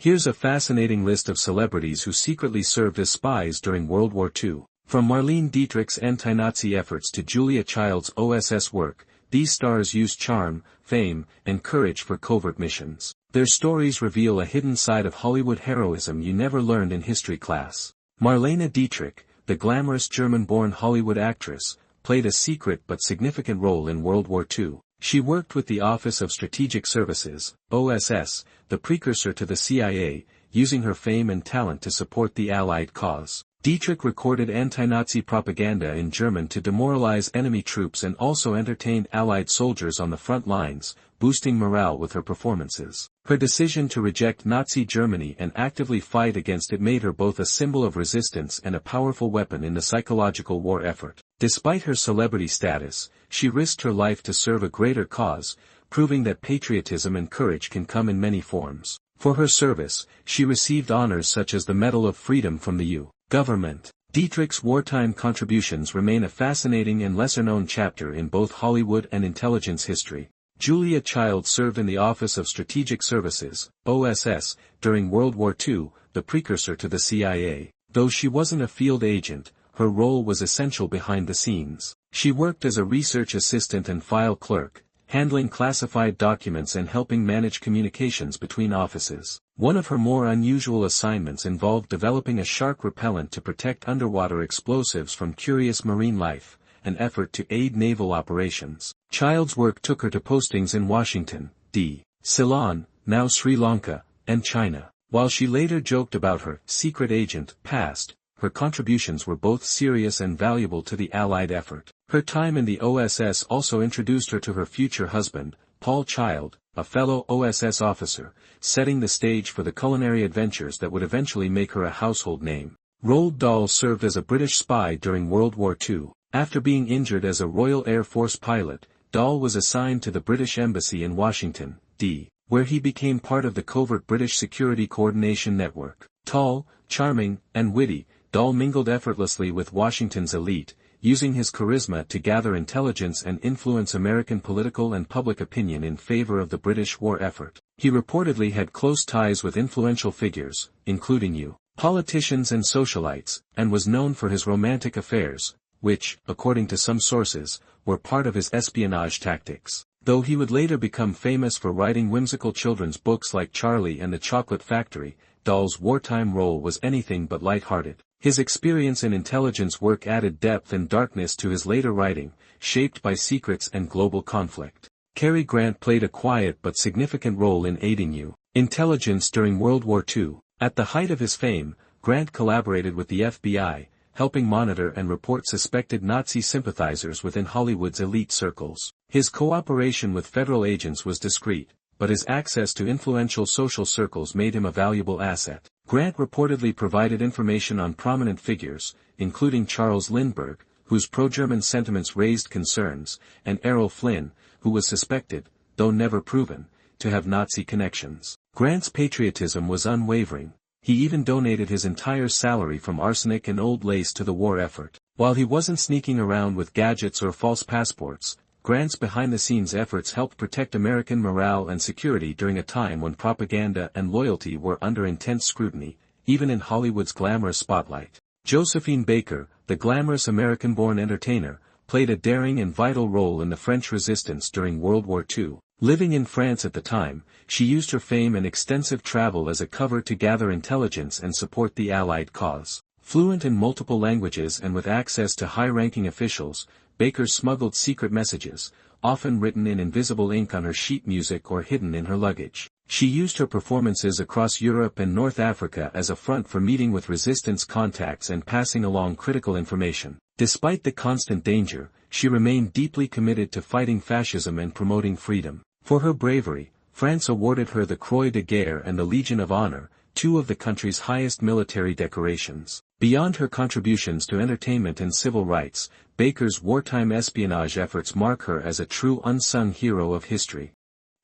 Here's a fascinating list of celebrities who secretly served as spies during World War II. From Marlene Dietrich's anti-Nazi efforts to Julia Child's OSS work, these stars used charm, fame, and courage for covert missions. Their stories reveal a hidden side of Hollywood heroism you never learned in history class. Marlene Dietrich, the glamorous German-born Hollywood actress, played a secret but significant role in World War II. She worked with the Office of Strategic Services, OSS, the precursor to the CIA, using her fame and talent to support the Allied cause. Dietrich recorded anti-Nazi propaganda in German to demoralize enemy troops and also entertained Allied soldiers on the front lines, boosting morale with her performances. Her decision to reject Nazi Germany and actively fight against it made her both a symbol of resistance and a powerful weapon in the psychological war effort. Despite her celebrity status, she risked her life to serve a greater cause, proving that patriotism and courage can come in many forms. For her service, she received honors such as the Medal of Freedom from the U.S. government. Dietrich's wartime contributions remain a fascinating and lesser-known chapter in both Hollywood and intelligence history. Julia Child served in the Office of Strategic Services, OSS, during World War II, the precursor to the CIA. Though she wasn't a field agent, her role was essential behind the scenes. She worked as a research assistant and file clerk, handling classified documents and helping manage communications between offices. One of her more unusual assignments involved developing a shark repellent to protect underwater explosives from curious marine life, an effort to aid naval operations. Child's work took her to postings in Washington, D.C., Ceylon, now Sri Lanka, and China. While she later joked about her secret agent past, her contributions were both serious and valuable to the Allied effort. Her time in the OSS also introduced her to her future husband, Paul Child, a fellow OSS officer, setting the stage for the culinary adventures that would eventually make her a household name. Roald Dahl served as a British spy during World War II. After being injured as a Royal Air Force pilot, Dahl was assigned to the British Embassy in Washington, D.C., where he became part of the covert British Security Coordination Network. Tall, charming, and witty, Dahl mingled effortlessly with Washington's elite, using his charisma to gather intelligence and influence American political and public opinion in favor of the British war effort. He reportedly had close ties with influential figures, including U.S. politicians and socialites, and was known for his romantic affairs, which, according to some sources, were part of his espionage tactics. Though he would later become famous for writing whimsical children's books like Charlie and the Chocolate Factory, Dahl's wartime role was anything but lighthearted. His experience in intelligence work added depth and darkness to his later writing, shaped by secrets and global conflict. Cary Grant played a quiet but significant role in aiding U.S. intelligence during World War II. At the height of his fame, Grant collaborated with the FBI, helping monitor and report suspected Nazi sympathizers within Hollywood's elite circles. His cooperation with federal agents was discreet, but his access to influential social circles made him a valuable asset. Grant reportedly provided information on prominent figures, including Charles Lindbergh, whose pro-German sentiments raised concerns, and Errol Flynn, who was suspected, though never proven, to have Nazi connections. Grant's patriotism was unwavering. He even donated his entire salary from arsenic and old lace to the war effort. While he wasn't sneaking around with gadgets or false passports, Grant's behind-the-scenes efforts helped protect American morale and security during a time when propaganda and loyalty were under intense scrutiny, even in Hollywood's glamorous spotlight. Josephine Baker, the glamorous American-born entertainer, played a daring and vital role in the French resistance during World War II. Living in France at the time, she used her fame and extensive travel as a cover to gather intelligence and support the Allied cause. Fluent in multiple languages and with access to high-ranking officials, Baker smuggled secret messages, often written in invisible ink on her sheet music or hidden in her luggage. She used her performances across Europe and North Africa as a front for meeting with resistance contacts and passing along critical information. Despite the constant danger, she remained deeply committed to fighting fascism and promoting freedom. For her bravery, France awarded her the Croix de Guerre and the Legion of Honor, two of the country's highest military decorations. Beyond her contributions to entertainment and civil rights, Baker's wartime espionage efforts mark her as a true unsung hero of history.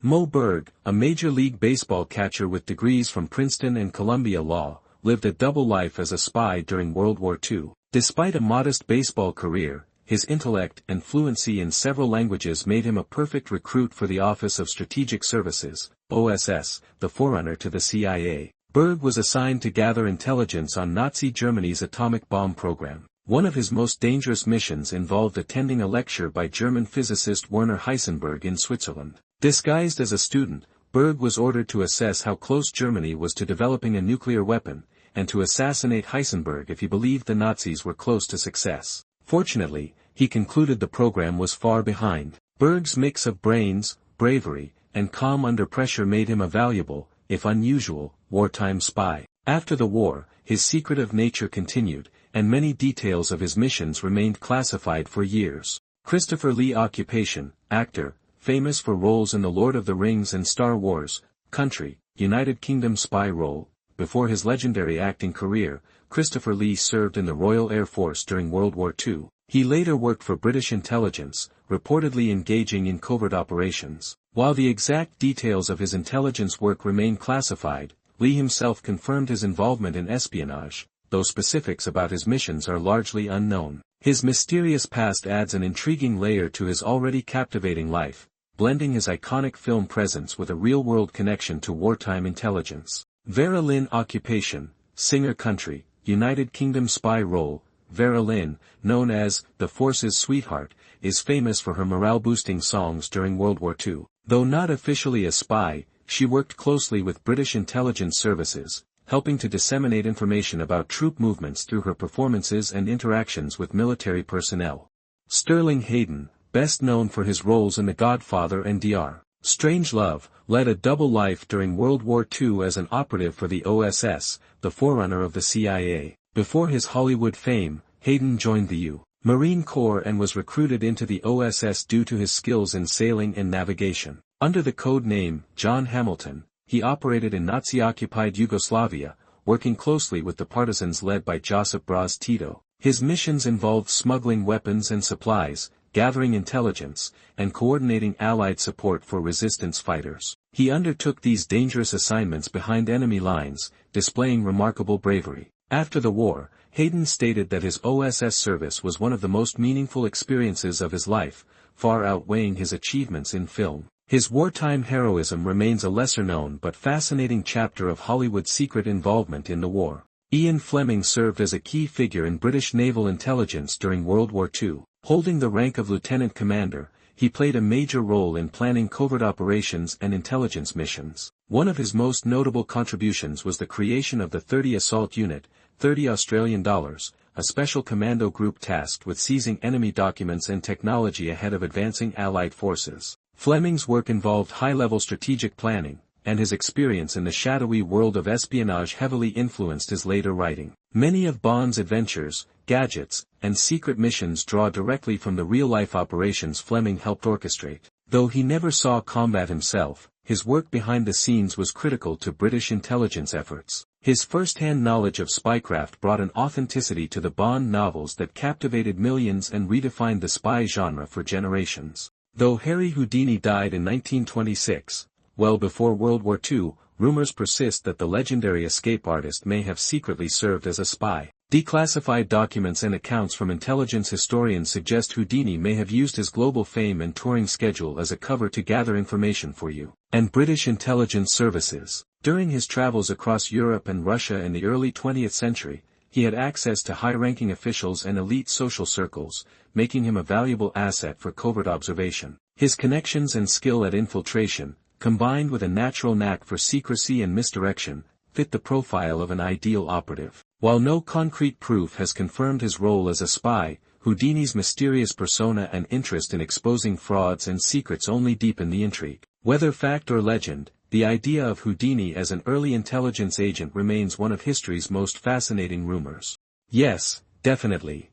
Mo Berg, a Major League Baseball catcher with degrees from Princeton and Columbia Law, lived a double life as a spy during World War II. Despite a modest baseball career, his intellect and fluency in several languages made him a perfect recruit for the Office of Strategic Services, OSS, the forerunner to the CIA. Berg was assigned to gather intelligence on Nazi Germany's atomic bomb program. One of his most dangerous missions involved attending a lecture by German physicist Werner Heisenberg in Switzerland. Disguised as a student, Berg was ordered to assess how close Germany was to developing a nuclear weapon, and to assassinate Heisenberg if he believed the Nazis were close to success. Fortunately, he concluded the program was far behind. Berg's mix of brains, bravery, and calm under pressure made him a valuable, if unusual, wartime spy. After the war, his secretive nature continued, and many details of his missions remained classified for years. Christopher Lee occupation, actor, famous for roles in The Lord of the Rings and Star Wars. Country, United Kingdom spy role. Before his legendary acting career, Christopher Lee served in the Royal Air Force during World War II. He later worked for British intelligence, reportedly engaging in covert operations. While the exact details of his intelligence work remain classified, Lee himself confirmed his involvement in espionage, though specifics about his missions are largely unknown. His mysterious past adds an intriguing layer to his already captivating life, blending his iconic film presence with a real-world connection to wartime intelligence. Vera Lynn occupation, singer country, United Kingdom spy role. Vera Lynn, known as the Force's sweetheart, is famous for her morale-boosting songs during World War II. Though not officially a spy, she worked closely with British intelligence services, helping to disseminate information about troop movements through her performances and interactions with military personnel. Sterling Hayden, best known for his roles in The Godfather and Dr. Strangelove, led a double life during World War II as an operative for the OSS, the forerunner of the CIA. Before his Hollywood fame, Hayden joined the U.S. Marine Corps and was recruited into the OSS due to his skills in sailing and navigation. Under the code name John Hamilton, he operated in Nazi-occupied Yugoslavia, working closely with the partisans led by Josip Broz Tito. His missions involved smuggling weapons and supplies, gathering intelligence, and coordinating Allied support for resistance fighters. He undertook these dangerous assignments behind enemy lines, displaying remarkable bravery. After the war, Hayden stated that his OSS service was one of the most meaningful experiences of his life, far outweighing his achievements in film. His wartime heroism remains a lesser-known but fascinating chapter of Hollywood's secret involvement in the war. Ian Fleming served as a key figure in British naval intelligence during World War II. Holding the rank of lieutenant commander, he played a major role in planning covert operations and intelligence missions. One of his most notable contributions was the creation of the 30 Assault Unit, $30 a special commando group tasked with seizing enemy documents and technology ahead of advancing Allied forces. Fleming's work involved high-level strategic planning, and his experience in the shadowy world of espionage heavily influenced his later writing. Many of Bond's adventures, gadgets, and secret missions draw directly from the real-life operations Fleming helped orchestrate. Though he never saw combat himself, his work behind the scenes was critical to British intelligence efforts. His first-hand knowledge of spycraft brought an authenticity to the Bond novels that captivated millions and redefined the spy genre for generations. Though Harry Houdini died in 1926, well before World War II, rumors persist that the legendary escape artist may have secretly served as a spy. Declassified documents and accounts from intelligence historians suggest Houdini may have used his global fame and touring schedule as a cover to gather information for you and British intelligence services. During his travels across Europe and Russia in the early 20th century, he had access to high-ranking officials and elite social circles, making him a valuable asset for covert observation. His connections and skill at infiltration, combined with a natural knack for secrecy and misdirection, fit the profile of an ideal operative. While no concrete proof has confirmed his role as a spy, Houdini's mysterious persona and interest in exposing frauds and secrets only deepen the intrigue. Whether fact or legend, the idea of Houdini as an early intelligence agent remains one of history's most fascinating rumors. Yes, definitely.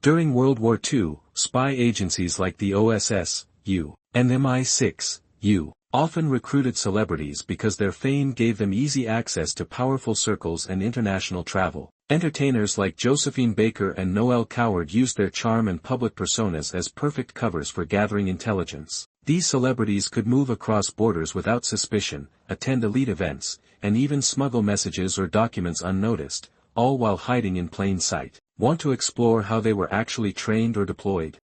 During World War II, spy agencies like the OSS, U, and MI6, U, often recruited celebrities because their fame gave them easy access to powerful circles and international travel. Entertainers like Josephine Baker and Noel Coward used their charm and public personas as perfect covers for gathering intelligence. These celebrities could move across borders without suspicion, attend elite events, and even smuggle messages or documents unnoticed, all while hiding in plain sight. Want to explore how they were actually trained or deployed?